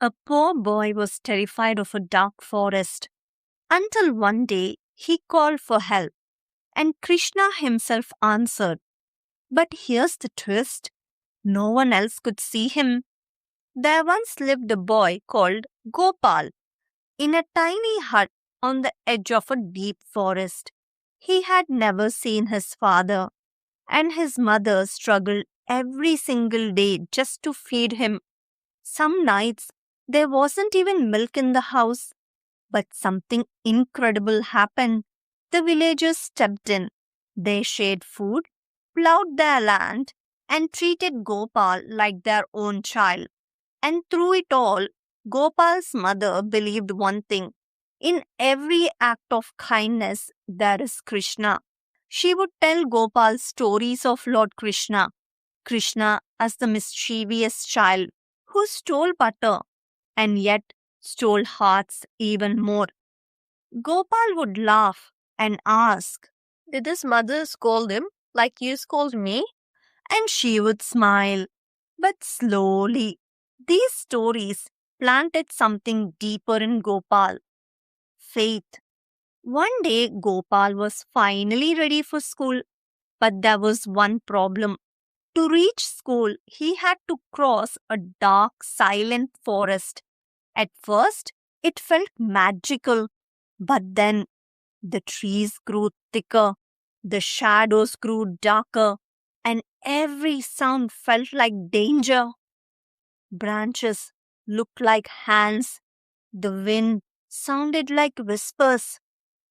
A poor boy was terrified of a dark forest until one day he called for help and Krishna himself answered. But here's the twist, no one else could see him. There once lived a boy called Gopal in a tiny hut on the edge of a deep forest. He had never seen his father, and his mother struggled every single day just to feed him. Some nights there wasn't even milk in the house, but something incredible happened. The villagers stepped in. They shared food, plowed their land, and treated Gopal like their own child. And through it all, Gopal's mother believed one thing: in every act of kindness, there is Krishna. She would tell Gopal stories of Lord Krishna, Krishna as the mischievous child who stole butter and yet stole hearts even more. Gopal would laugh and ask, "Did his mother scold him like you scold me?" And she would smile. But slowly, these stories planted something deeper in Gopal: faith. One day, Gopal was finally ready for school, but there was one problem. To reach school, he had to cross a dark, silent forest. At first, it felt magical, but then the trees grew thicker, the shadows grew darker, and every sound felt like danger. Branches looked like hands, the wind sounded like whispers,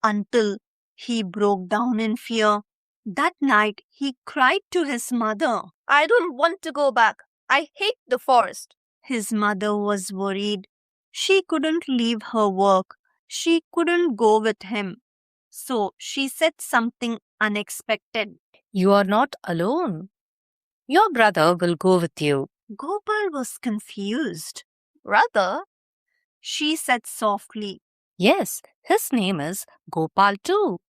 until he broke down in fear. That night, he cried to his mother, "I don't want to go back. I hate the forest." His mother was worried. She couldn't leave her work. She couldn't go with him. So she said something unexpected. You are not alone. Your brother will go with you. Gopal was confused. "Brother?" she said softly. Yes, his name is Gopal too.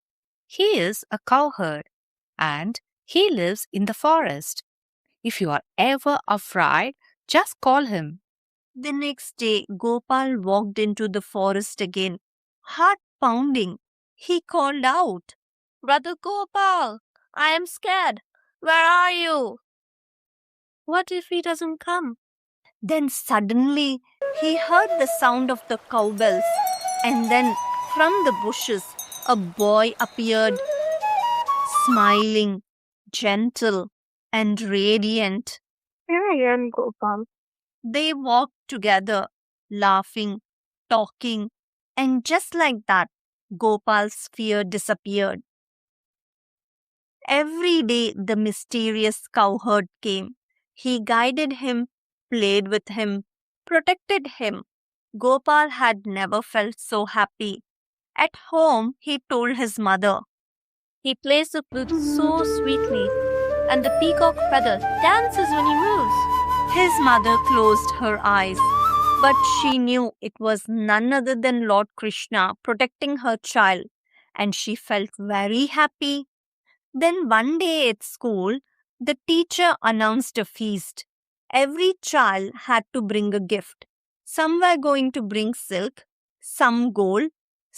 He is a cowherd and he lives in the forest. If you are ever afraid, just call him. The next day, Gopal walked into the forest again, heart pounding. He called out, "Brother Gopal, I am scared. Where are you?" "What if he doesn't come?" Then suddenly, he heard the sound of the cowbells, and then from the bushes, a boy appeared, smiling, gentle, and radiant. "Here I am, Gopal." They walked together, laughing, talking, and just like that, Gopal's fear disappeared. Every day, the mysterious cowherd came. He guided him, played with him, protected him. Gopal had never felt so happy. At home, he told his mother, "He plays the flute so sweetly, and the peacock feather dances when he moves." His mother closed her eyes, but she knew it was none other than Lord Krishna protecting her child, and she felt very happy. Then one day at school, the teacher announced a feast. Every child had to bring a gift. Some were going to bring silk, some gold,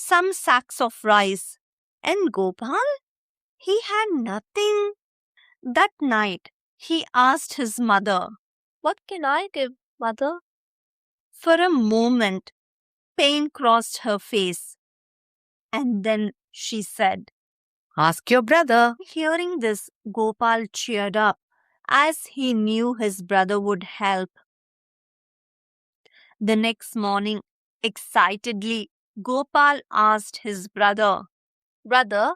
some sacks of rice. And Gopal? He had nothing. That night, he asked his mother, "What can I give, mother?" For a moment, pain crossed her face. And then she said, Ask your brother. Hearing this, Gopal cheered up as he knew his brother would help. The next morning, excitedly, Gopal asked his brother, "Brother,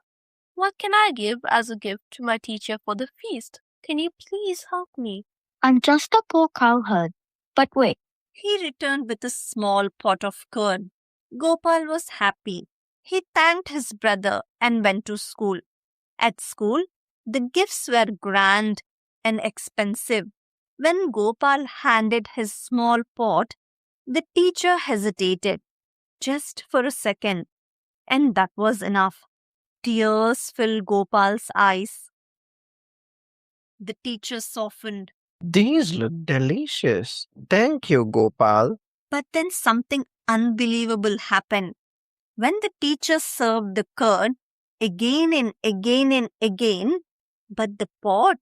what can I give as a gift to my teacher for the feast? Can you please help me?" I'm just a poor cowherd. But wait, He returned with a small pot of curd. Gopal was happy. He thanked his brother and went to school. At school, the gifts were grand and expensive. When Gopal handed his small pot, the teacher hesitated just for a second, and that was enough. Tears filled Gopal's eyes. The teacher softened. These look delicious. Thank you, Gopal. But then something unbelievable happened. When the teacher served the curd again and again and again, but the pot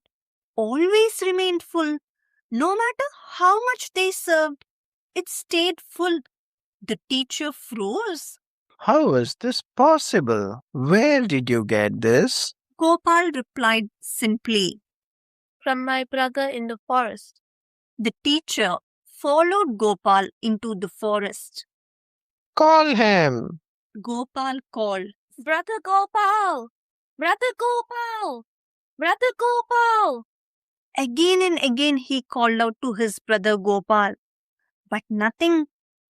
always remained full. No matter how much they served, it stayed full. The teacher froze. How is this possible? Where did you get this? Gopal replied simply. From my brother in the forest. The teacher followed Gopal into the forest. Call him. Gopal called. Brother Gopal! Brother Gopal! Brother Gopal! Again and again he called out to his brother Gopal. But nothing.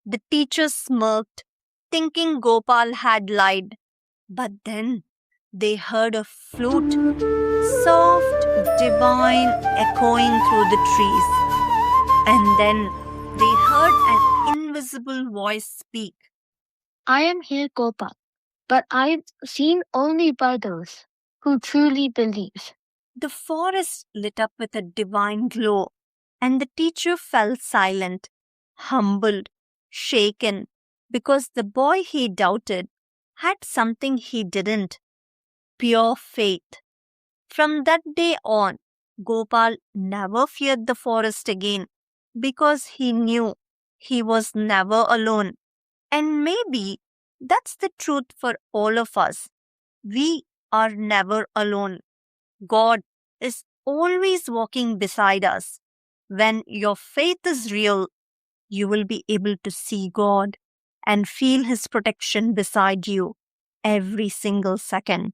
The teacher smirked, thinking Gopal had lied. But then they heard a flute, soft, divine, echoing through the trees. And then they heard an invisible voice speak. I am here, Gopal, but I've seen only by those who truly believe. The forest lit up with a divine glow, and the teacher fell silent, humbled, shaken, because the boy he doubted had something he didn't: pure faith. From that day on, Gopal never feared the forest again, because he knew he was never alone. And maybe that's the truth for all of us. We are never alone. God is always walking beside us. When your faith is real, you will be able to see God and feel His protection beside you every single second.